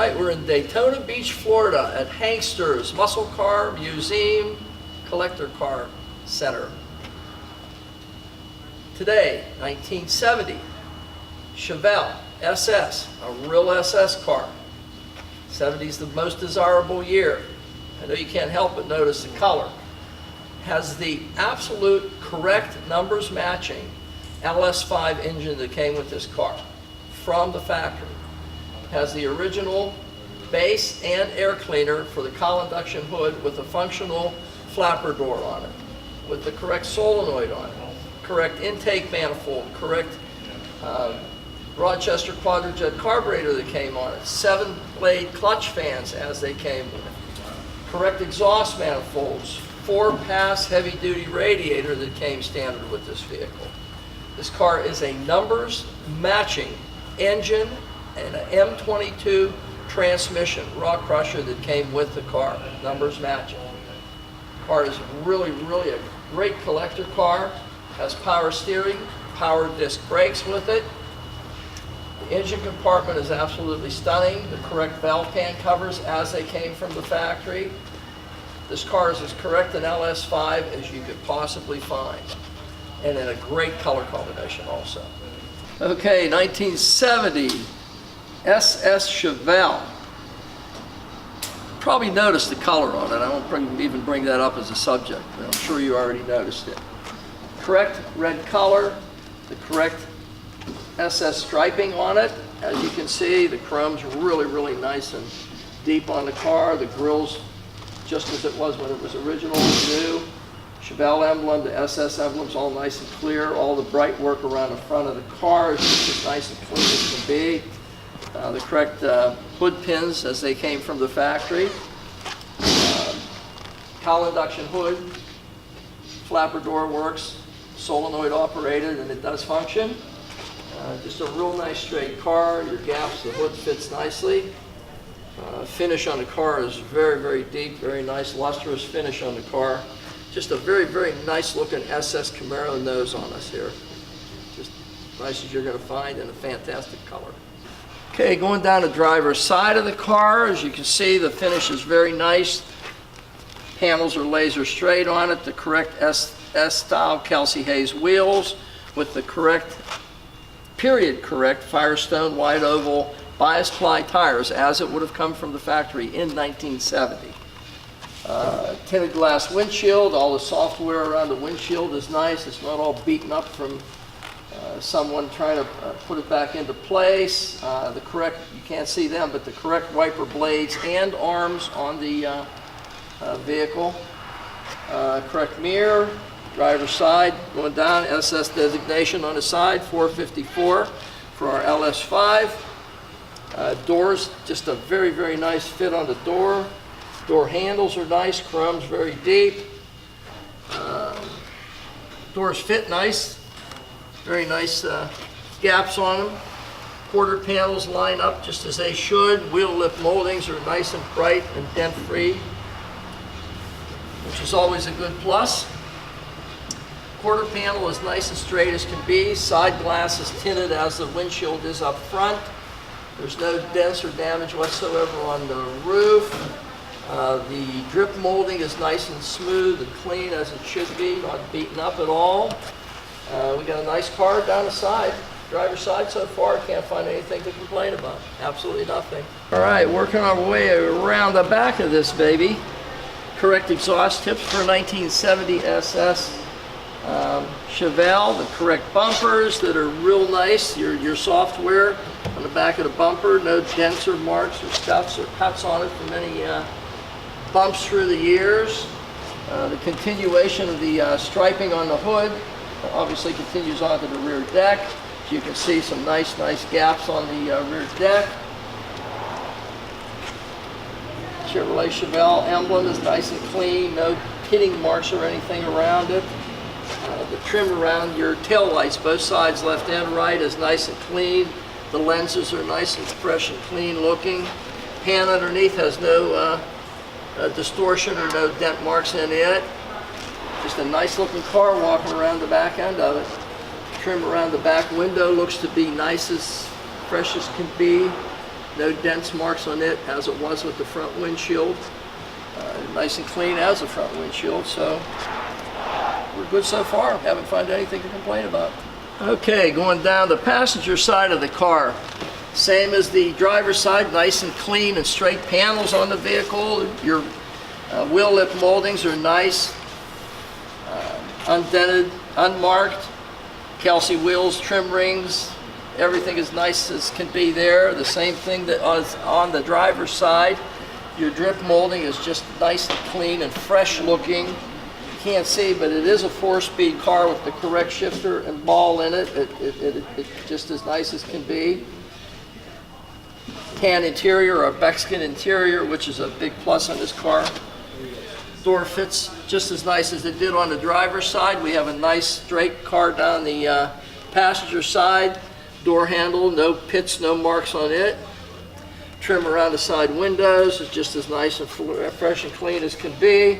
right, we're in Daytona Beach, Florida at HANKSTERS, Muscle Car Museum Collector Car Center. Today, 1970, Chevelle Ss, a real SS car. 70's the most desirable year. I know you can't help but notice the color. Has the absolute correct numbers matching LS5 engine that came with this car from the factory. Has the original base and air cleaner for the column induction hood with a functional flapper door on it, with the correct solenoid on it, correct intake manifold, correct Rochester quadrajet carburetor that came on it, 7-blade clutch fans as they came with it, correct exhaust manifolds, 4-pass heavy-duty radiator that came standard with this vehicle. This car is a numbers matching engine and an M22 transmission, raw crusher that came with the car, numbers matching. The car is really a great collector car, has power steering, power disc brakes with it. The engine compartment is absolutely stunning, the correct valve pan covers as they came from the factory. This car is as correct an LS5 as you could possibly find, and in a great color combination also. Okay, 1970. SS Chevelle. Probably noticed the color on it. I won't even bring that up as a subject, but I'm sure you already noticed it. Correct red color, the correct SS striping on it. As you can see, the chrome's really nice and deep on the car. The grill's just as it was when it was originally new. Chevelle emblem, the SS emblem's all nice and clear. All the bright work around the front of the car is just as nice and clean as can be. The correct hood pins as they came from the factory. Column induction hood, flapper door works, solenoid operated, and it does function. Just a real nice straight car. Your gaps, the hood fits nicely. Finish on the car is very deep, very nice lustrous finish on the car. Just a very nice looking SS Camaro nose on us here. Just nice as you're going to find in a fantastic color. Okay, going down the driver's side of the car, as you can see, the finish is very nice. Panels are laser straight on it, the correct S-style Kelsey Hayes wheels with the correct, period correct, Firestone wide oval bias ply tires as it would have come from the factory in 1970. Tinted glass windshield, all the software around the windshield is nice. It's not all beaten up from someone trying to put it back into place. The correct, you can't see them, but the correct wiper blades and arms on the vehicle. Correct mirror, driver's side going down, SS designation on the side, 454 for our LS5. Doors, just a very nice fit on the door. Door handles are nice, chrome's very deep. Doors fit nice, very nice gaps on them. Quarter panels line up just as they should. Wheel lip moldings are nice and bright and dent free, which is always a good plus. Quarter panel is nice and straight as can be. Side glass is tinted as the windshield is up front. There's no dents or damage whatsoever on the roof. The drip molding is nice and smooth and clean as it should be, not beaten up at all. We got a nice car down the side, driver's side so far. Can't find anything to complain about. Absolutely nothing. All right, working our way around the back of this baby. Correct exhaust tips for 1970 SS Chevelle. The correct bumpers that are real nice. Your software on the back of the bumper. No dents or marks or scuffs or cuts on it from any bumps through the years. The continuation of the striping on the hood obviously continues onto the rear deck. As you can see, some nice gaps on the rear deck. Chevrolet Chevelle emblem is nice and clean, no pitting marks or anything around it. The trim around your tail lights, both sides left and right, is nice and clean. The lenses are nice and fresh and clean looking. Pan underneath has no distortion or no dent marks in it. Just a nice looking car walking around the back end of it. Trim around the back window looks to be nice as fresh as can be. no dents, marks on it, as it was with the front windshield. Nice and clean as the front windshield, so we're good so far. Haven't found anything to complain about. Okay, going down the passenger side of the car. Same as the driver's side, nice and clean and straight panels on the vehicle. Your wheel lip moldings are nice, undented, unmarked. Kelsey wheels, trim rings, everything is nice as can be there. The same thing that is on the driver's side. Your drip molding is just nice and clean and fresh looking. You can't see, but it is a 4-speed car with the correct shifter and ball in it. It's just as nice as can be. Tan interior or Mexican interior, which is a big plus on this car. Door fits just as nice as it did on the driver's side. We have a nice straight car down the passenger side. Door handle, no pits, no marks on it. Trim around the side windows is just as nice and fresh and clean as can be. You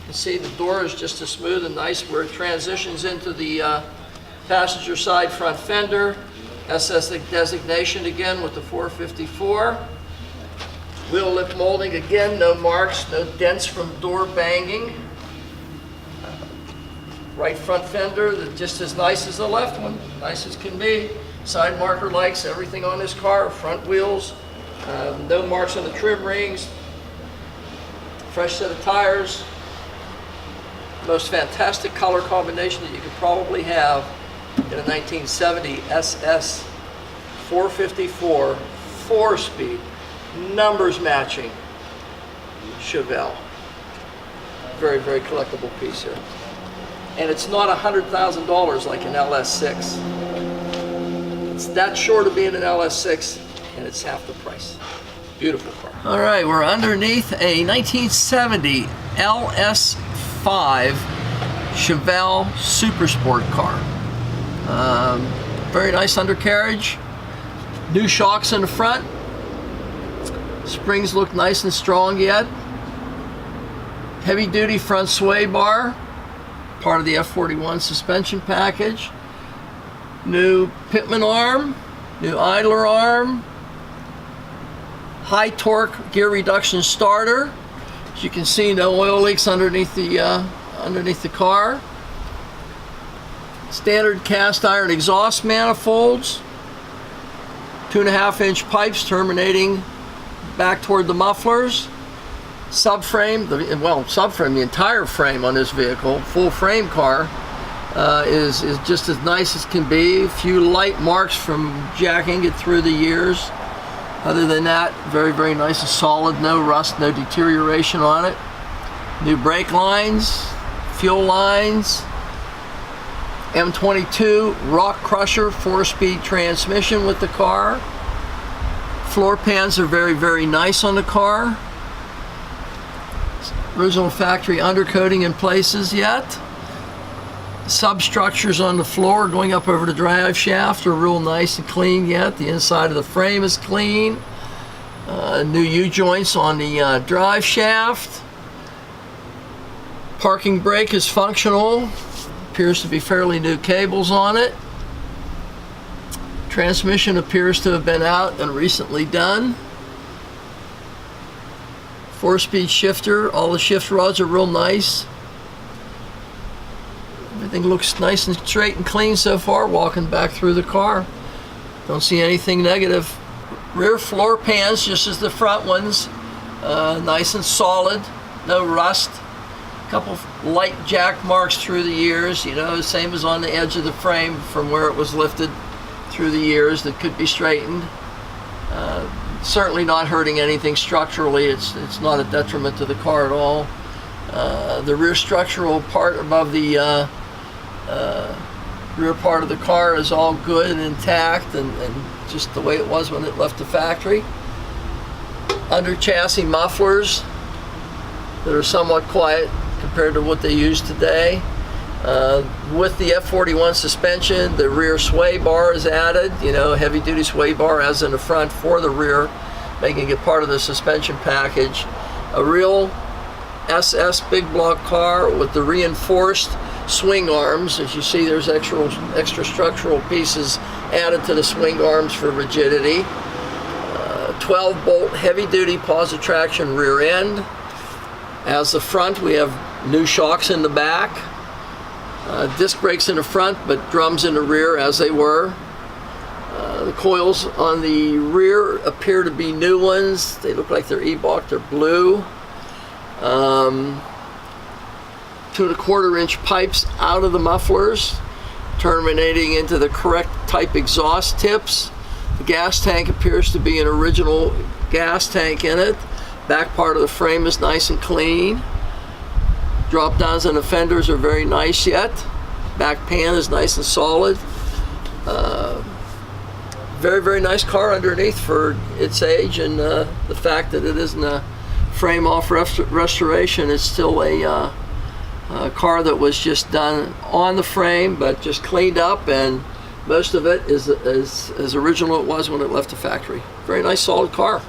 can see the door is just as smooth and nice where it transitions into the passenger side front fender. SS designation again with the 454. Wheel lip molding again, no marks, no dents from door banging. Right front fender, just as nice as the left one, nice as can be. Side marker lights, everything on this car. Front wheels, no marks on the trim rings. Fresh set of tires. Most fantastic color combination that you could probably have in a 1970 SS 454 4-speed, numbers matching Chevelle. Very, very collectible piece here. And it's not $100,000 like an LS6. It's that short of being an LS6, and it's half the price. Beautiful car. All right, we're underneath a 1970 LS5 Chevelle Super Sport car. Very nice undercarriage. New shocks in the front. Springs look nice and strong yet. Heavy duty front sway bar. Part of the F41 suspension package. New pitman arm, new idler arm, high torque gear reduction starter. As you can see, no oil leaks underneath the car. Standard cast iron exhaust manifolds. 2.5-inch pipes terminating back toward the mufflers. Subframe, the entire frame on this vehicle, full frame car, is just as nice as can be. A few light marks from jacking it through the years. Other than that, very, very nice and solid. No rust, no deterioration on it. New brake lines, fuel lines. M22 rock crusher 4-speed transmission with the car. Floor pans are very, very nice on the car. Original factory undercoating in places yet. Substructures on the floor going up over the drive shaft are real nice and clean yet. The inside of the frame is clean. New U-joints on the drive shaft. Parking brake is functional. Appears to be fairly new cables on it. Transmission appears to have been out and recently done. 4-speed shifter. All the shift rods are real nice. Everything looks nice and straight and clean so far walking back through the car. Don't see anything negative. Rear floor pans just as the front ones. Nice and solid. No rust. A couple light jack marks through the years, you know, same as on the edge of the frame from where it was lifted through the years that could be straightened. Certainly not hurting anything structurally. It's not a detriment to the car at all. The rear structural part above the rear part of the car is all good and intact and just the way it was when it left the factory. Under chassis mufflers that are somewhat quiet compared to what they use today. With the F41 suspension, the rear sway bar is added, you know, heavy duty sway bar as in the front for the rear, making it part of the suspension package. A real SS big block car with the reinforced swing arms. As you see, there's extra structural pieces added to the swing arms for rigidity. 12-bolt heavy-duty positive traction rear end. As the front, we have new shocks in the back. Disc brakes in the front, but drums in the rear as they were. The coils on the rear appear to be new ones. They look like they're Eibach, they're blue. 2 1/4 inch pipes out of the mufflers, terminating into the correct type exhaust tips. The gas tank appears to be an original gas tank in it. Back part of the frame is nice and clean. Drop downs and the fenders are very nice yet. Back pan is nice and solid. Very, very nice car underneath for its age, and the fact that it isn't a frame off restoration. It's still a car that was just done on the frame, but just cleaned up, and most of it is as original it was when it left the factory. Very nice, solid car.